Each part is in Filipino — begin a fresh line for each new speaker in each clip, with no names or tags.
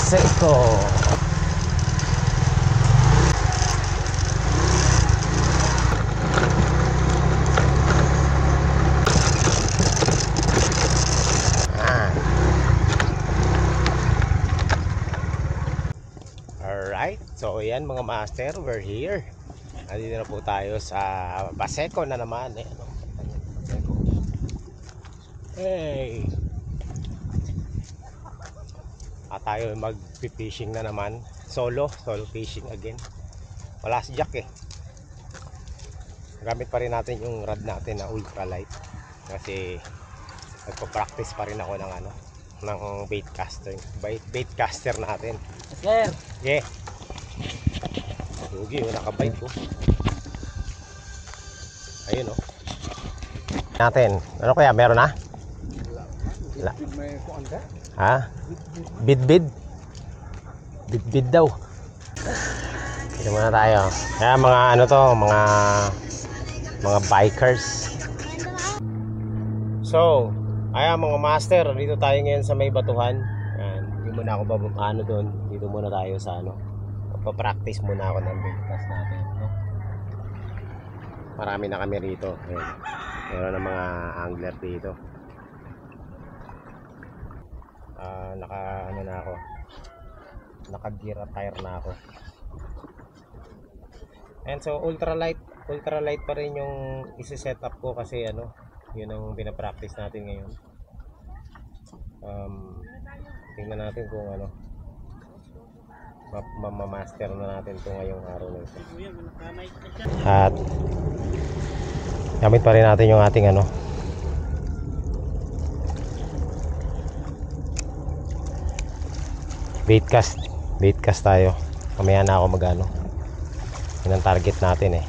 Paseco. Alright, so yan mga master, we're here. Nandito na po tayo sa Paseco na naman. Hey! At tayo mag-fishing na naman. Solo fishing again. Wala si Jack eh. Gamit pa rin natin yung rod natin na ultralight. Kasi nagpo-practice pa rin ako ng ng bait caster natin.
Sir.
Yeah. Lugi, nakabait ko. Ayun oh. Natin. Ano kaya? Meron na? Wala. Ha? Bid daw. Dito muna tayo. Kaya mga mga bikers. So, ayan mga master, dito tayo ngayon sa may batuhan. Ayan, hindi muna ako doon. Dito muna tayo sa magpa-practice muna ako ng baitcast natin, no? Marami na kami rito. Ayan. Meron na mga angler dito. Naka-gear attire na ako. And so ultralight pa rin yung isi-set up ko kasi yun ang pina-practice natin ngayon. Tingnan natin kung mamaster na natin ito ngayong araw na ito. At gamit pa rin natin yung ating baitcast tayo. Mamaya na ako yun ang target natin eh.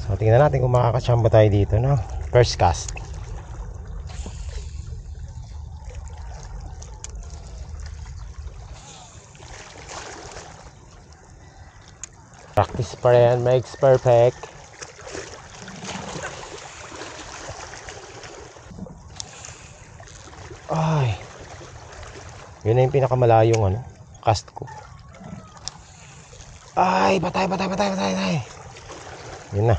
So tingnan natin kung makakachamba tayo dito, no? First cast. Practice pa rin makes perfect. Ay, yun na yung pinakamalayong cast ko. Ay, patay. Yun na.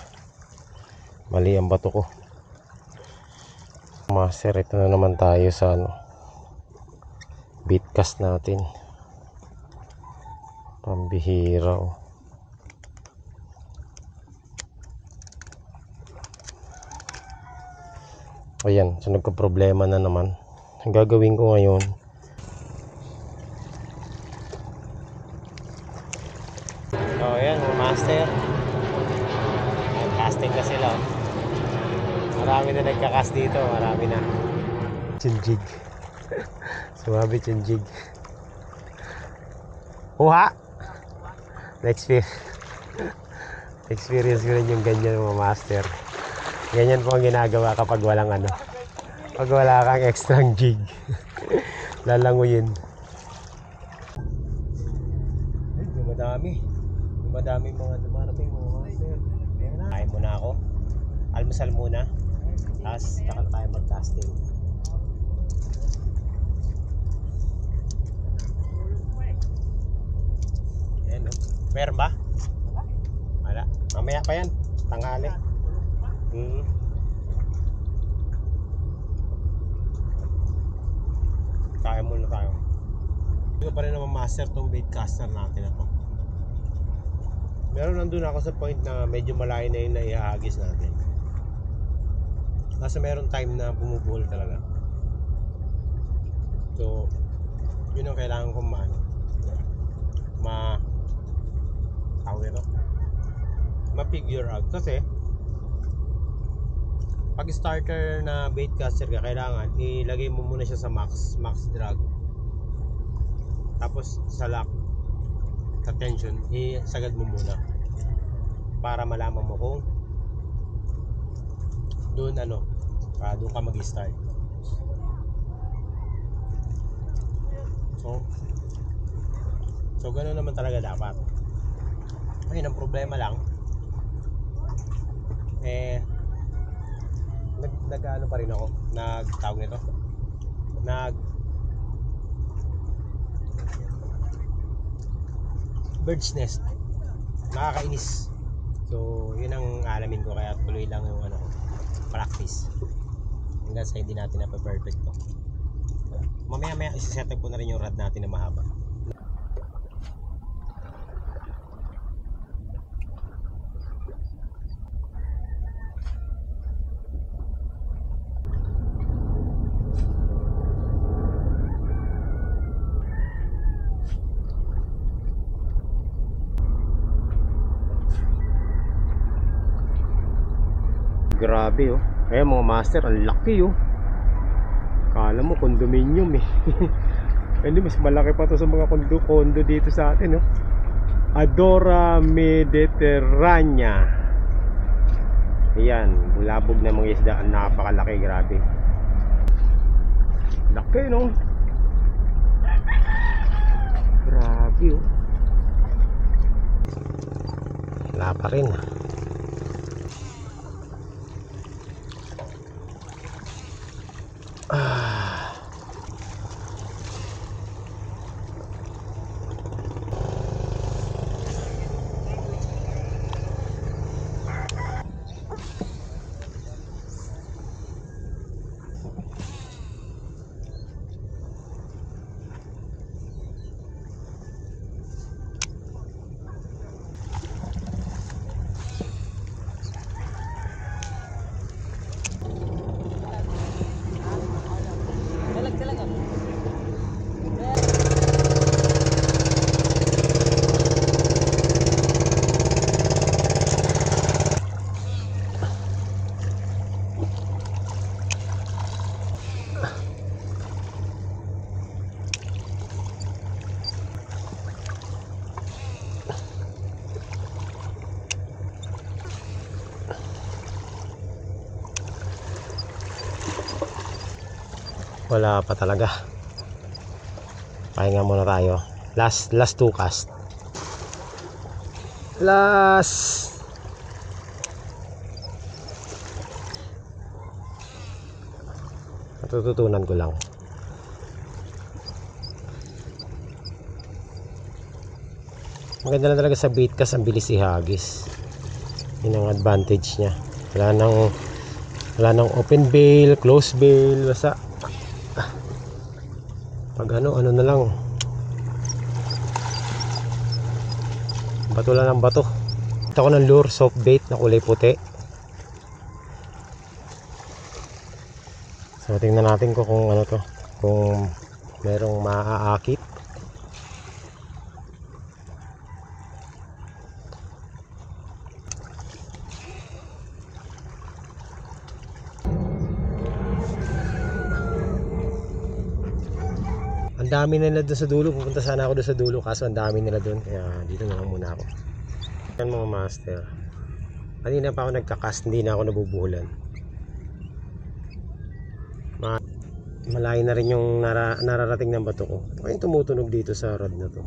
Mali ang bato ko. Master, ito na naman tayo sa baitcast natin. Pambihira oh. Ayan, so nagka-problema na naman. Ang gagawin ko ngayon, ayan mga master, casting na sila. Marami na nagka-cast dito. Marami na chinjig. Sumabi chinjig. Huha. Experience ko rin yung ganyan mga master. Ganyan po ang ginagawa kapag walang pag wala kang extra jig. Lalanguyin. Ay, dumadami mga dumarating mga master. Kain muna ako. Almusal muna. Tapos saka na tayo mag-casting. Ayan o. Meron ba? Wala. Mamaya pa yan. Tanghali. Kaya muna tayo. Hindi ko pa rin naman master tong baitcaster natin na to. Meron nandun ako sa point na medyo malayo na yung naihahagis natin. Kasi meron time na bumubuhol talaga. So yun ang kailangan kong ma-figure out. Kasi pag starter na baitcaster ka, kailangan ilagay mo muna siya sa max drag. Tapos sa lock, sa tension, isagad mo muna para malaman mo kung doon doon ka mag-start. So ganoon naman talaga dapat. Ayun ang problema lang, nag-ano pa rin ako, nagtawag nito, bird's nest. Nakakainis. So yun ang alamin ko, kaya tuloy lang yung ano, practice hanggang sa hindi natin na perfect to. Mamaya isa-set up ko na rin yung rod natin na mahaba. Grabe oh. Ayan mga master, ang laki oh. Kala mo condominium eh. Hindi, mas malaki pa to sa mga kondo dito sa atin oh. Adora Mediterranea. Ayan, bulabog na mga isda. Napakalaki, grabe. Laki no. Grabe oh. Wala pa rin. Wala pa talaga. Pahinga muna tayo. Last 2 cast. Last. Natututunan ko lang. Maganda lang talaga sa bait cast, ang bilis ihagis. Yun ang advantage niya. Wala nang open bail, close bail, basta pag ano na lang, bato lang ng bato. Ito ko ng lure, soft bait na kulay puti. So tingnan natin ko kung ano to, kung merong maaakit. Ang dami nila doon sa dulo. Pupunta sana ako doon sa dulo, kaso ang dami nila doon, kaya dito na lang muna ako. Yan mga master, kanina pa ako nagkakast, hindi na ako nabubuhulan. Malayo na rin yung nararating ng bato ko. Ito kayong tumutunog dito sa rod na to.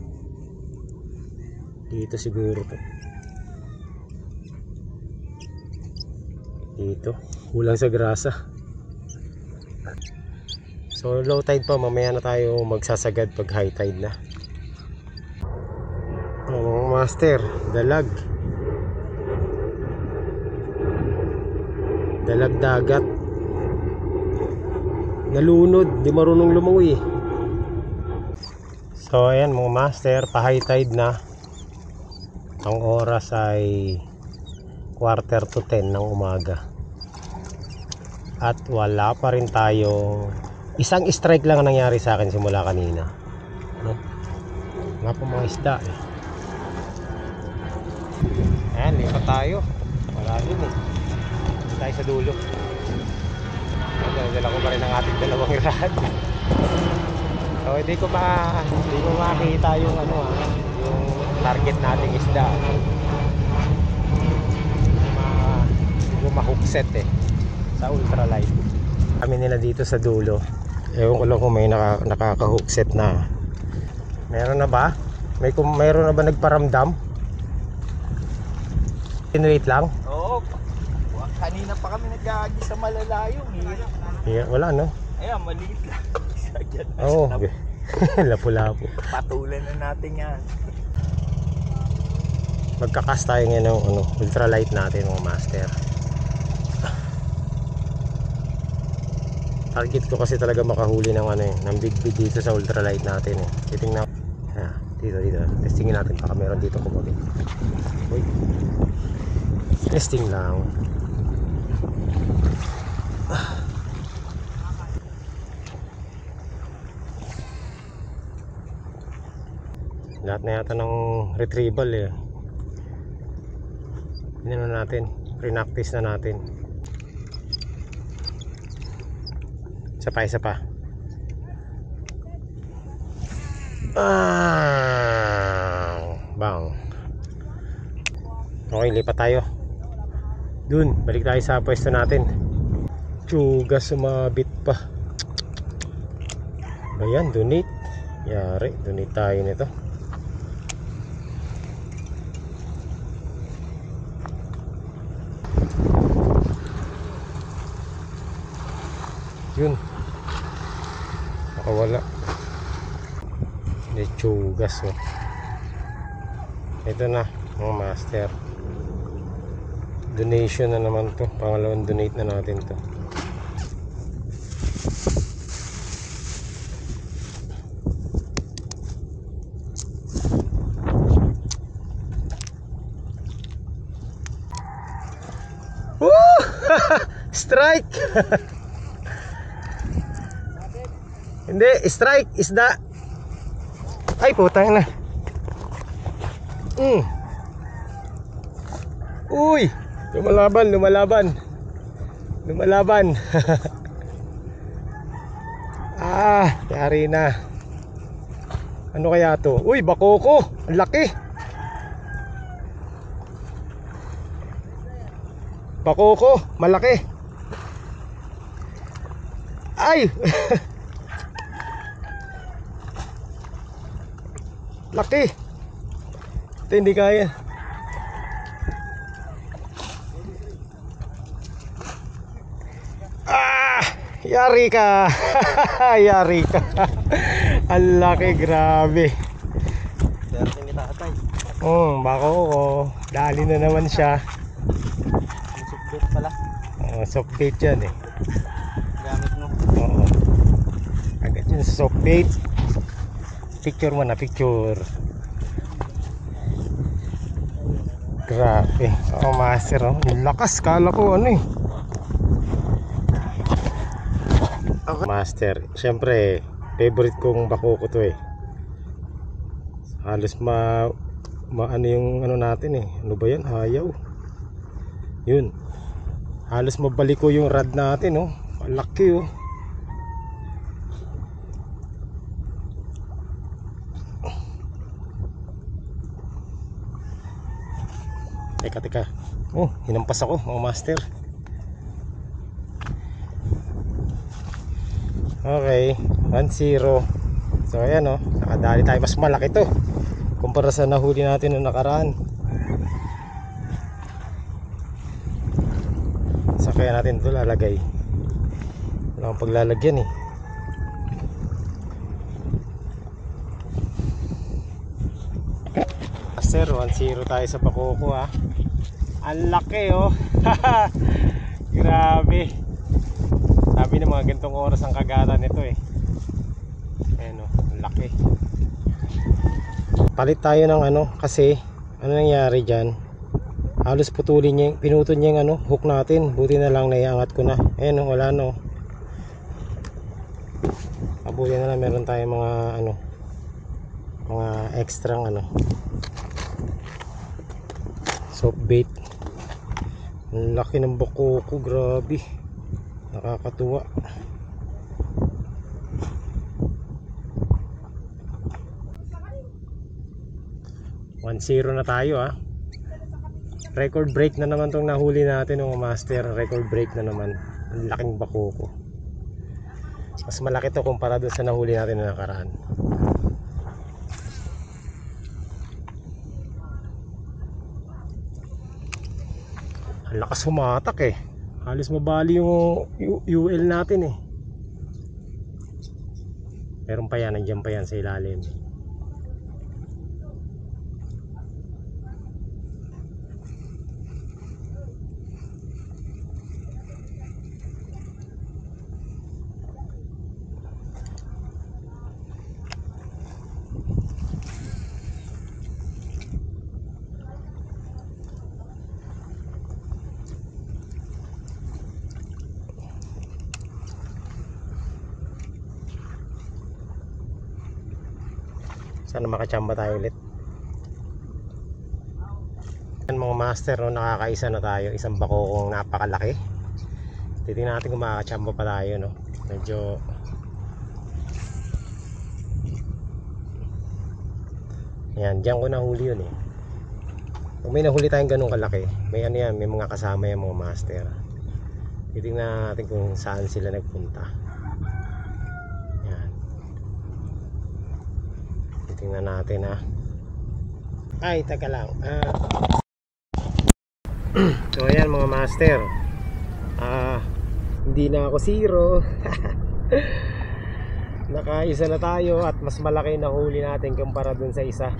Dito siguro to. Dito, kulang sa grasa. So low tide pa, mamaya na tayo magsasagad pag high tide na. Oh, master, dalag dagat. Nalunod, di marunong lumangoy. So ayan mga master, pa high tide na. Ang oras ay 9:45 ng umaga. At wala pa rin tayo. Isang strike lang ang nangyari sa akin simula kanina, no? Nga po mga isda eh. Ayan, lipat tayo. Wala din eh. Tayo sa dulo. Dala ko pa rin ang ating dalawang rod. So hindi ko makita yung ano yung target nating isda. Hindi ko ma-hookset eh sa ultralight. Kami nila dito sa dulo. Ewan ko lang kung may nakaka-hookset na. Meron na ba? Mayroon na ba nagparamdam? Wait lang?
Oo. Kanina pa kami nag-aagi sa malalayong.
Yeah, wala no?
Ayan, maliit lang.
Oo. Lapu-lapu.
Patulan na natin yan.
magkakas tayo ngayon ng ultralight natin mga master. Target ko kasi talaga makahuli ng ng big dito sa ultralight natin eh. Titingnan dito. Testingin natin baka meron dito kumuli. Uy. Testing lang. Lahat na yata ng retrieval eh. Ano natin, pre-practice na natin. Isa pa. Bang. Okay, lipat tayo. Dun, balik tayo sa pwesto natin. Tsuga, sumabit pa. Ayan, donate. Yari, donate tayo nito. Yun. Nakawala. Lechugas oh. Ito na mga master. Donation na naman to. Pangalawang donate na natin to. Woo! Strike! Hindi, strike, isda. Ay, putang na. Uy, lumalaban. Yari na. Ano kaya to? Uy, bakoko, ang laki. Bakoko, malaki. Ay. Laki. Ito hindi kaya. Yari ka. Yari ka. Ang laki, grabe.
Swerte ni tatay.
Bako ko. Dali na naman siya.
Sukbit pala.
Soft bait yan eh.
Gamit mo.
Oo. Agad yun sa soft bait. Picture mo na, picture. Grabe. Master oh. Lakas, kala ko ano eh. Master, syempre favorite kong bakoko to eh. Halos ano yung ano natin eh. Ano ba yan? Hayaw. Yun. Halos mabalik ko yung rod natin oh. Laki oh. Teka. Hinampas ako mga master. Okay, 1-0. So ayan oh, nakadali tayo. Mas malaki to kumpara sa nahuli natin noong nakaraan. So kaya natin ito lalagay. Wala akong paglalagyan eh. Master, 1-0 tayo sa bakoko ha. Ang laki oh. Grabe. Sabi ng mga gantong oras ang kagatan nito eh. Ayan o, laki. Palit tayo ng kasi ano nangyari dyan, halos putulin niya, pinutol niya yung hook natin. Buti na lang naiangat ko na. Ayan o, wala no. Abuti na lang meron tayong mga mga extra soft bait. Ang laki ng bakoko, grabe. Nakakatuwa. One 1-0 na tayo ha. Record break na naman tong nahuli natin mga master. Record break na naman. Ang laking bakoko. Mas malaki to kumpara doon sa nahuli natin na nakaraan. Ang lakas humatak eh. Halos mabali yung UL natin eh. Meron pa yan, nandiyan pa yan sa ilalim. Sana makachamba tayo ulit. Yan mga master, no, nakakaisa na tayo. Isang bakokong napakalaki. Titingnan natin kung makakachamba pa tayo, no. Medyo yan, diyan ko nahuli yun eh. Kung may nahuli tayong ganun kalaki, may ano yan, may mga kasama yan mga master. Titingnan natin kung saan sila nagpunta. Yan. Titingnan natin ha. Ay, taka lang. So ayan mga master. Hindi na ako zero. Nakaisa na tayo at mas malaki na huli natin kumpara dun sa isa.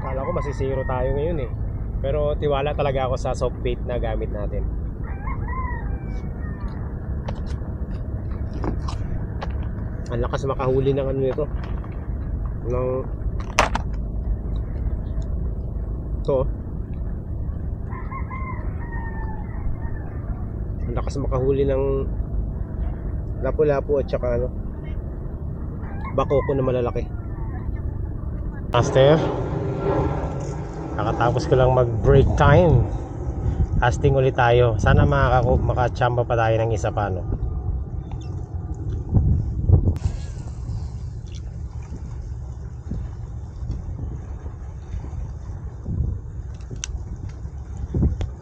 Kala ko masisiro tayo ngayon eh. Pero tiwala talaga ako sa soft bait na gamit natin. Ang lakas makahuli ng ano nito. Ng ito. Ang lakas makahuli ng lapu-lapu at saka ano, bakoko na malalaki. Master, nakatapos ko lang mag break time. Casting ulit tayo. Sana makachamba pa tayo ng isa pa, no?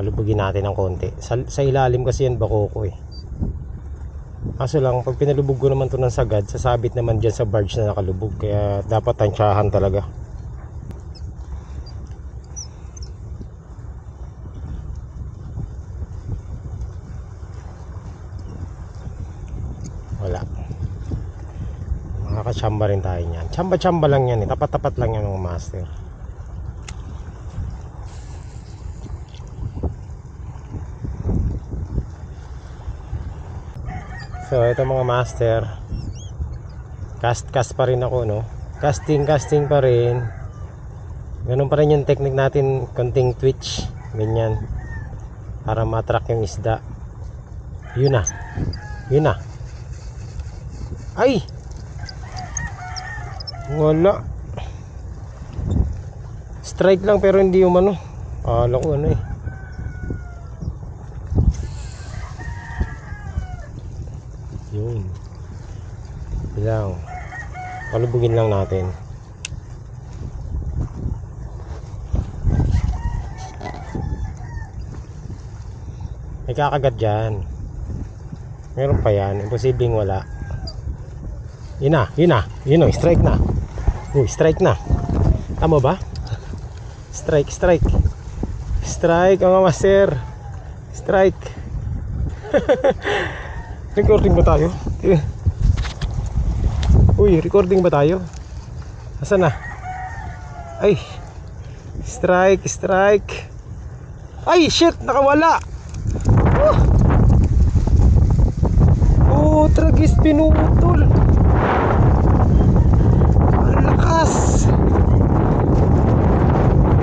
Palubugin natin ng konti. Sa ilalim kasi yan bakoko eh. Kaso lang, pag pinalubog ko naman to ng sagad, sasabit naman dyan sa barge na nakalubog. Kaya dapat tansyahan talaga. Wala. Makakachamba rin tayo yan. Chamba-chamba lang yan eh. Tapat-tapat lang yan mga master. So ito mga master, cast pa rin ako, no? Casting pa rin. Ganun pa rin yung technique natin, konting twitch, ganyan, para ma-attract yung isda. Yun na. Ay, wala. Strike lang pero hindi yung ano. Akala ko ano eh. Yun lang, palubugin lang natin. May kakagat dyan. Meron pa yan, imposibleng wala. Yun na, strike na. Strike na. Tama ba? Strike mga master. Strike. Recording ba tayo? Uy, recording ba tayo? Asan na? Ay, strike. Ay, shit, nakawala. Oh, tragis, pinutol. Ang lakas.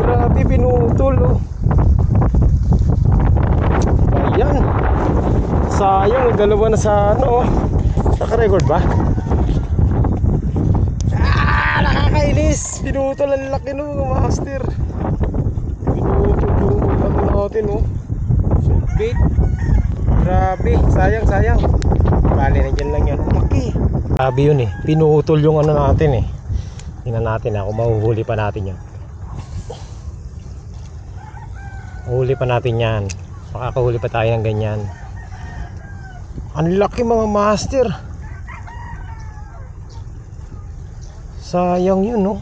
Grabe, pinutol, oh. Ayan. Sayang, dalawa na sa ano. Naka-record ba? Nakakainis. Pinutol ang laki no mga master. Pinutol yung ano natin, no. Bait. Grabe, sayang. Bali, nandyan lang yan. Laki. Grabe yun eh. Pinutol yung ano natin eh. Tingnan natin kung mahuhuli pa natin yan. Mahuli pa natin yan. Makakahuli pa tayo ng ganyan. Ang laki mga master. Sayang yun, no?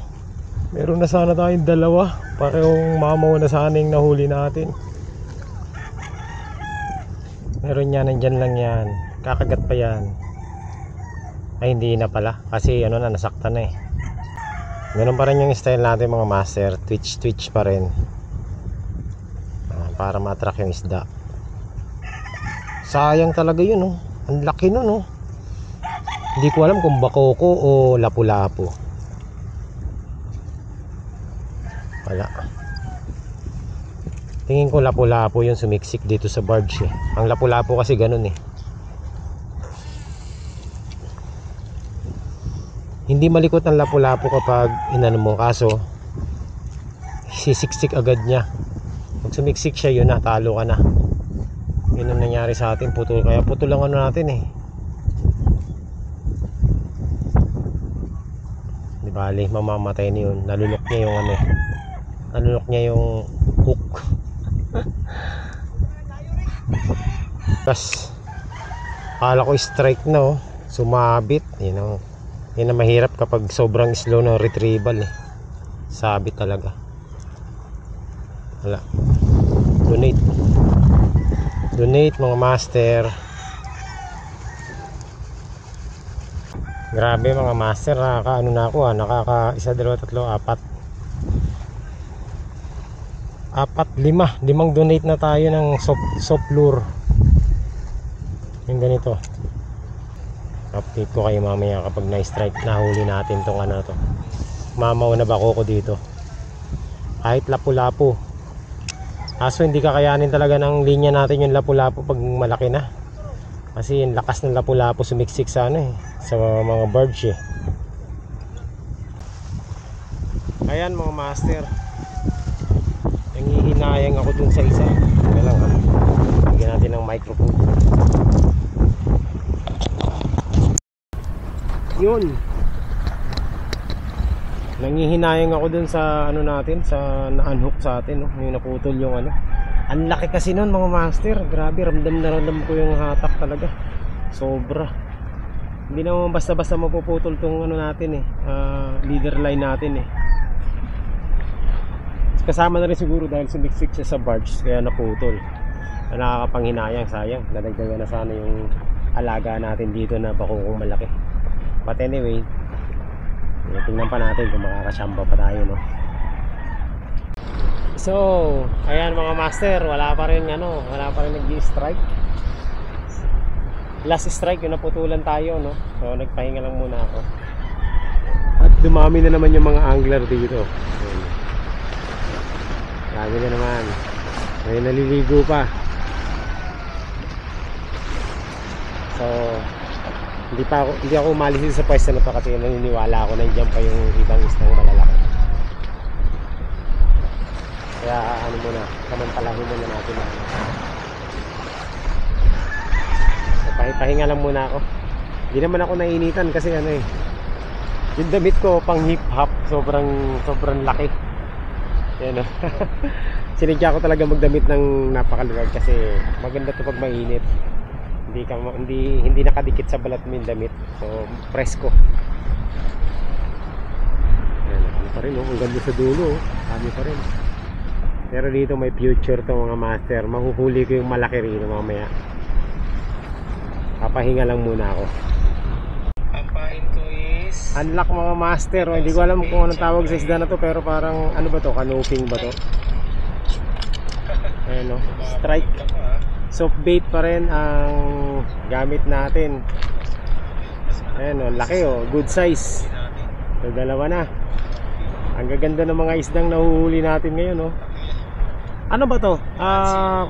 Meron na sana tayong dalawa. Parehong mamaw na sana yung nahuli natin. Meron yan, nandyan lang yan. Kakagat pa yan. Ay, hindi na pala. Kasi ano na, nasaktan na eh. Ganun pa rin yung style natin mga master. Twitch pa rin. Para ma-attract yung isda. Sayang talaga yun, no? Ang laki nun, no? Hindi ko alam kung bakoko o lapu-lapu. Wala. Tingin ko lapu-lapu yung sumiksik dito sa barge eh. Ang lapu-lapu kasi ganun eh. hindi malikot ang lapu-lapu kapag inano mo, kaso sisiksik agad niya. Pag sumiksik siya, yun na, talo ka na. Yun ang nangyari sa atin, putol. Kaya putol lang ano natin eh. Di bali, mamamatay na yun. Nalunok niya yung ano, nalunok niya yung hook. Tapos akala ko strike na, oh. Sumabit, you know. Yun ang mahirap kapag sobrang slow na retrieval eh. Sabit talaga. Wala. Donate mga master. Grabe mga master, nakaka ano na ako, nakaka 1, 2, 3, 4 5 donate na tayo ng soft lure. Yung ganito. Update ko kayo mamaya kapag na-strike, nahuli natin tong ano to. Mamaw na bako ko dito. Kahit lapu-lapu. Kaso hindi kakayanin talaga ng linya natin yung lapu-lapu pag malaki na. Kasi yung lakas ng lapu-lapu sumiksik sa ano eh, sa mga birds eh. Ayan mga master. Nangihinayang ako dun sa isa. Kaya lang ha. Bigyan natin ng microphone. Yun. Nangihinayang ako dun sa ano natin, sa na-unhook sa atin, no? Yung naputol yung ano. Ang laki kasi nun mga master. Grabe, ramdam na ramdam ko yung hatak talaga. Sobra. Hindi naman basta-basta mapuputol tong ano natin eh, leader line natin eh. Kasama na rin siguro dahil sumiksik siya sa barge, kaya naputol. Nakakapanghinayang, sayang. Nadagdagan na sana yung alaga natin dito na bakukong malaki. But anyway, tingnan pa natin kung makakasamba pa tayo, no? So, ayan mga master, wala pa rin nag-strike. Last strike yung naputulan tayo, no? So, nagpahinga lang muna ako. At dumami na naman yung mga angler dito. Dami na naman. May naliligo pa. So, hindi ako umalis sa pwesto na to kasi naniniwala ako na nandiyan pa yung ibang isdang malalaki. Kaya ano muna, samantalahin muna natin. So, pahinga lang muna ako. Hindi naman ako nainitan kasi ano eh, yung damit ko pang hip hop, sobrang laki. Yan o. Sinadya ko talaga magdamit ng napakaluwag kasi maganda to pag mainit. Hindi nakadikit sa balat mo yung damit. So presko. Yan, ano pa rin oh, ang ganda sa dulo oh. Kami pa rin. Pero dito may future to mga master. Mahuhuli ko yung malaki rin mamaya. Papahinga lang muna ako. Papain ko is unlock mga master. Hindi ko alam kung anong tawag sa isda na to, pero parang ano ba to? Canoping ba to? Ayan o, strike. Soft bait pa rin ang gamit natin. Ayan o, laki o, good size. So dalawa na. Ang gaganda ng mga isdang nahuhuli natin ngayon o. Ano ba to?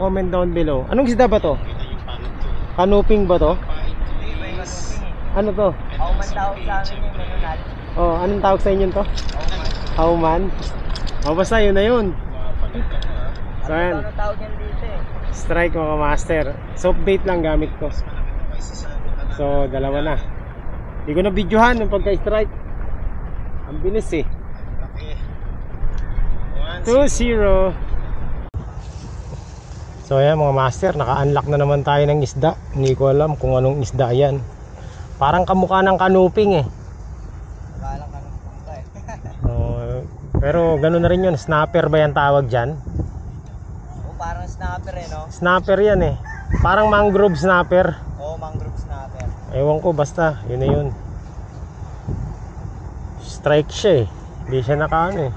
Comment down below. Anong isda ba to? Canoping ba to? Ano to?
Hauman tawag sa amin yung menunal.
Oh, anong tawag sa inyo to? Hauman. Oh, basta yun na yun. So ayan,
Ano tawag yan dito eh?
strike mga master. Soft bait lang gamit ko. So dalawa na. Hindi ko na videohan yung pagka-strike. Ang bilis eh. 2-0. So ayan mga master, naka-unlock na naman tayo ng isda. Hindi ko alam kung anong isda yan. Parang kamukha ng canoping eh.
Nakalang ka ng punta eh.
Pero gano'n na rin yun. Snapper ba yan tawag dyan?
Oo, parang snapper eh no?
Snapper yan eh. Parang mangrove snapper.
Oo, mangrove snapper.
Ewan ko, basta yun na yun. Strike siya eh. Hindi siya nakaano eh.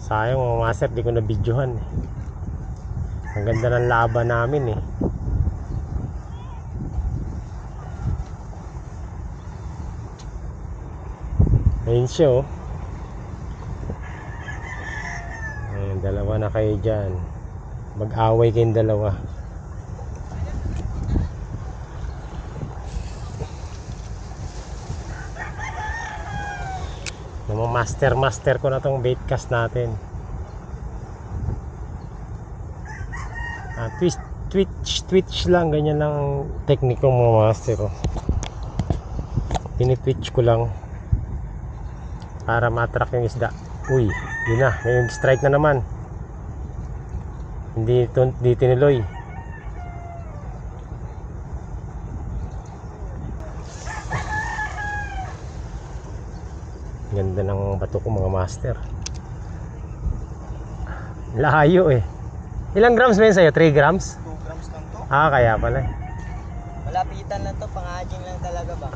Sayang mga master, di ko na videohan eh. Ang ganda ng laban namin eh. Ayun siya oh. Ayun, dalawa na kayo dyan. Mag-away kayong dalawa. master ko na tong bait cast natin. Twitch lang, ganyan lang ang technique ng mga master. Tinitwitch ko lang para ma-attract yung isda. Uy, yun na, may strike na naman. Hindi tinuloy. Ganda ng bato ko mga master. Layo eh. Ilang grams ba yun sa'yo? 3 grams?
2 grams lang to.
Ah, kaya pala eh.
Malapitan lang to, pang-aging lang talaga ba?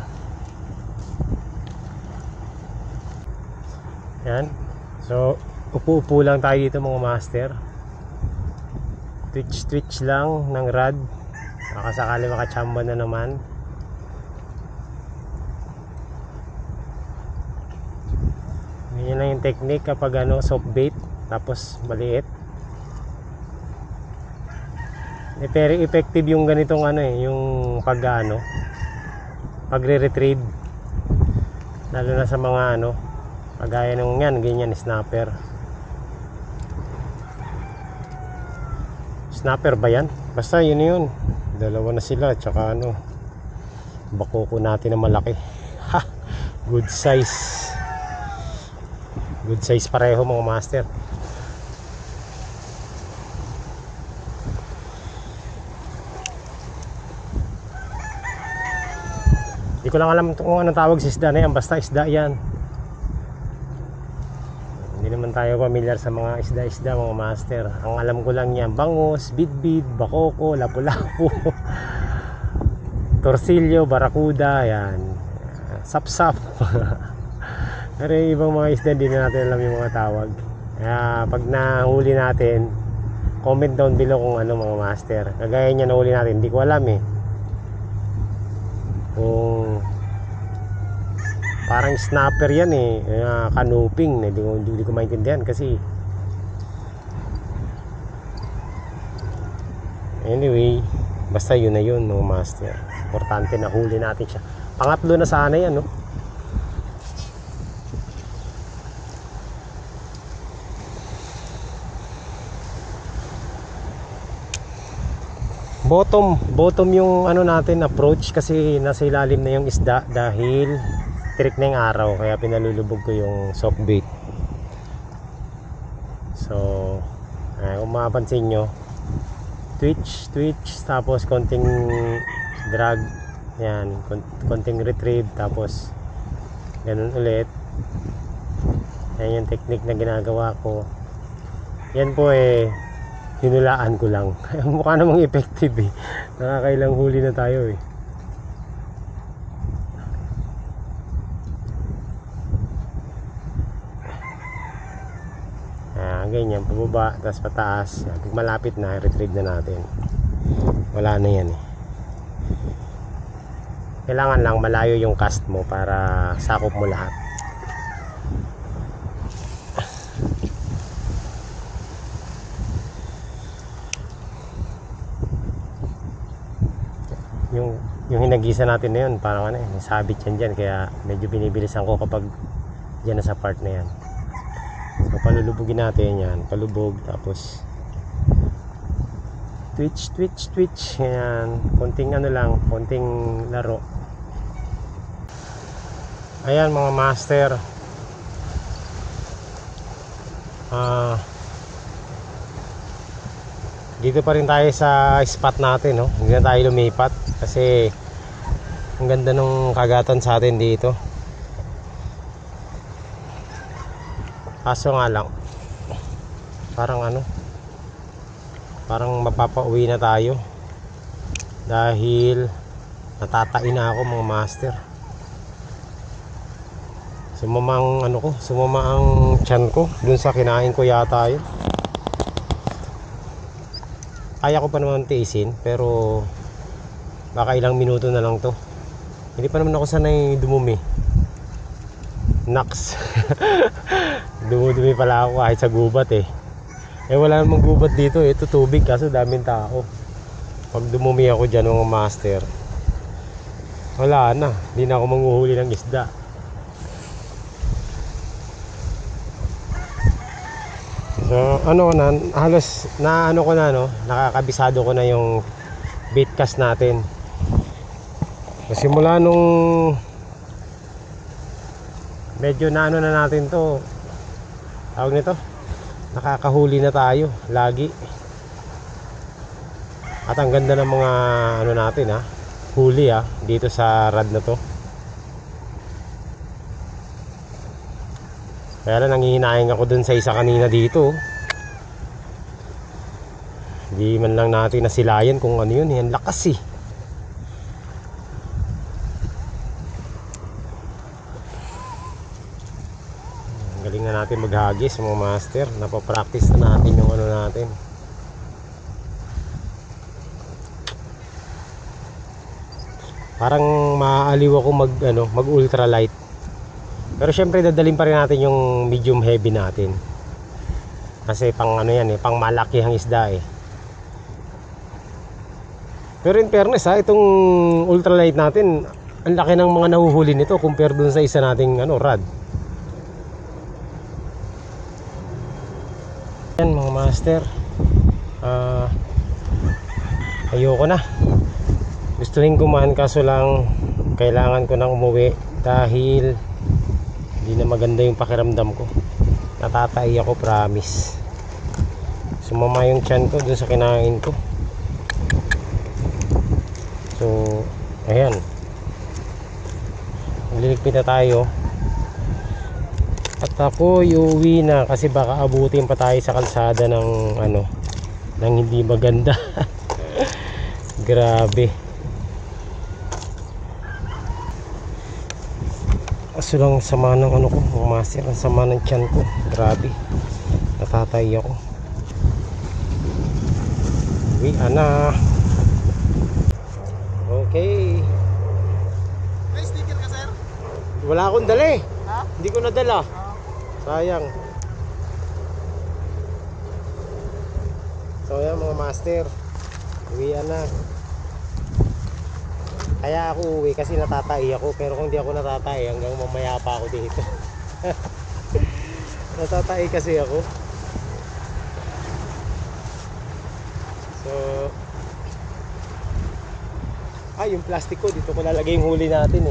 Yan. So, upo-upo lang tayo dito mga master. Twitch lang ng rod. Baka sakali makachamba na naman. Ganyan lang yung technique kapag soft bait tapos maliit. Very effective yung ganitong yung pagre-retrieve, lalo na sa mga kagaya ng ganyan snapper ba yan? Basta yun, dalawa na sila, tsaka bakoko natin na malaki. Ha, good size pareho mga master. Hindi ko lang alam kung anong tawag sa isda na yan, basta isda yan. Hindi naman tayo pamilyar sa mga isda mga master. Ang alam ko lang yan, bangus, bidbid, bakoko, lapu-lapu, torsilyo, barakuda, yan, sapsap. Pero yung ibang mga isda hindi na natin alam yung mga tawag. Kaya pag nahuli natin, comment down below kung mga master. Kagaya niya nahuli natin, hindi ko alam eh. Kung parang snapper yan eh, canoping, hindi ko maintindihan kasi. Anyway, basta yun na yun mga master. Importante na huli natin siya. Pangatlo na sana yan Bottom yung natin approach kasi nasa ilalim na yung isda dahil tirik na yung araw, kaya pinalulubog ko yung soft bait. So kung mapapansin nyo, twitch tapos konting drag, yan, konting retrieve, tapos ganun ulit. Yan yung technique na ginagawa ko. Yan po hinulaan ko lang. Mukha namang effective eh. Nakakailang huli na tayo eh. Ganyan, pababa, tapos pataas. Pag malapit na, retrieve na natin. Wala na yan eh. Kailangan lang malayo yung cast mo para sakop mo lahat. Yung hinagisa natin na yun, parang may sabit yan dyan, kaya medyo binibilisan ko kapag dyan na sa part na yan. So palulubugin natin yan, palubog, tapos twitch, yan, konting lang, konting laro. Ayan mga master, dito pa rin tayo sa spot natin, hindi na tayo lumipat kasi ang ganda ng kagatan sa atin dito. Kaso nga lang, parang mapapauwi na tayo dahil natatain na ako mga master. Sumama ang tiyan ko dun sa kinain ko yata yun. Kaya ko pa naman tiisin, pero baka ilang minuto na lang to. Hindi pa naman ako sanay dumumi. Naks. Dumudumi pala ako kahit sa gubat eh. Wala namang gubat dito, ito tubig kaso daming tao. Pag dumumi ako dyan mga master, wala na, hindi na ako manghuhuli ng isda. So ano na, halos na ano ko na, no, nakakabisado ko na yung bait cast natin. So, simula nung medyo na ano na natin to, tawag nito, nakakahuli na tayo lagi. At ang ganda ng mga ano natin huli dito sa rad na to. Kaya lang nangihinayang ako dun sa isa kanina dito. Hindi man lang natin nasilayan kung ano yun. Ang lakas eh. Ang galing na natin maghagis mga master. Napapractice na natin yung ano natin. Parang maaaliw ako mag ultralight. Pero syempre dadalhin pa rin natin yung medium heavy natin. Kasi pang ano yan pang malaki ang isda Pero in fairness itong ultralight natin, ang laki ng mga nahuhuli nito compare dun sa isa nating rad. Yan mga master. Ayoko na. Gusto rin kumain kaso lang kailangan ko nang umuwi dahil hindi na maganda yung pakiramdam ko. Natatay ako, promise. Sumama yung tiyan ko dun sa kinain ko. So, ayan. Liligpit na tayo. At ako uuwi na kasi baka abutin pa tayo sa kalsada ng ng hindi maganda. Grabe. Kaso lang sama ng ko, master, ang sama ng tiyan ko. Grabe. Natatay ako. Uwi na. Okay.
May sticker ka, sir?
Wala akong dala
Ha?
Hindi ko nadala. Sayang. So yan mga master, uwi na. Kaya ako uwi kasi natatay ako. Pero kung di ako natatay hanggang mamaya pa ako dito. Natatay kasi ako. So yung plastic ko dito ko lalagay yung huli natin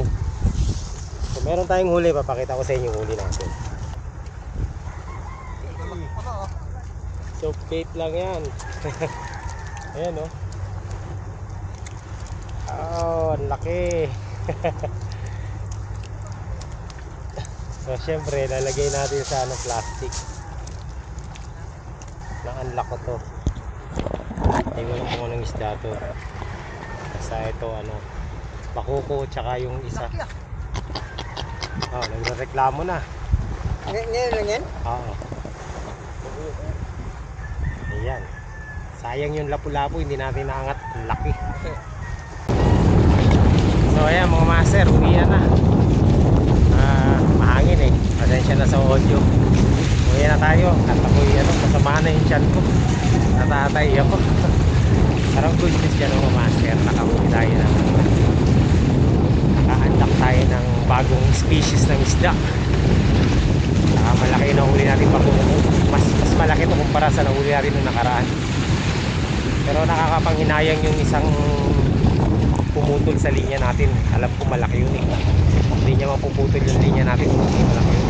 So meron tayong huli, papakita ko sa inyo yung huli natin. So bait lang yan. Ayan ang laki. So syempre lalagay natin sa plastic. Na-unlock ko to. Hindi ko lang kung anong isda to. Basta ito pakuko tsaka yung isa. Nagreklamo na.
Ngayon lang yan?
Oo. Ayan. Sayang yung lapu-lapu, hindi natin naangat. Ang laki. So ayan mga master, uwian na. Mahangin Pasensya na sa audio. Uwian na tayo. At ako'y masama na yung tiyan ko. Natatay ako. Parang good news yan mga master. Nakahuli tayo ng naka-unlock tayo ng bagong species ng isda. Malaki na huli natin pakuko. Mas malaki ito kumpara sa nahuli natin noong nakaraan. Pero nakakapanghinayang yung isang pumutol sa linya natin. Alam ko malaki yun Hindi niya mapuputol yung linya natin kung hindi malaki yun.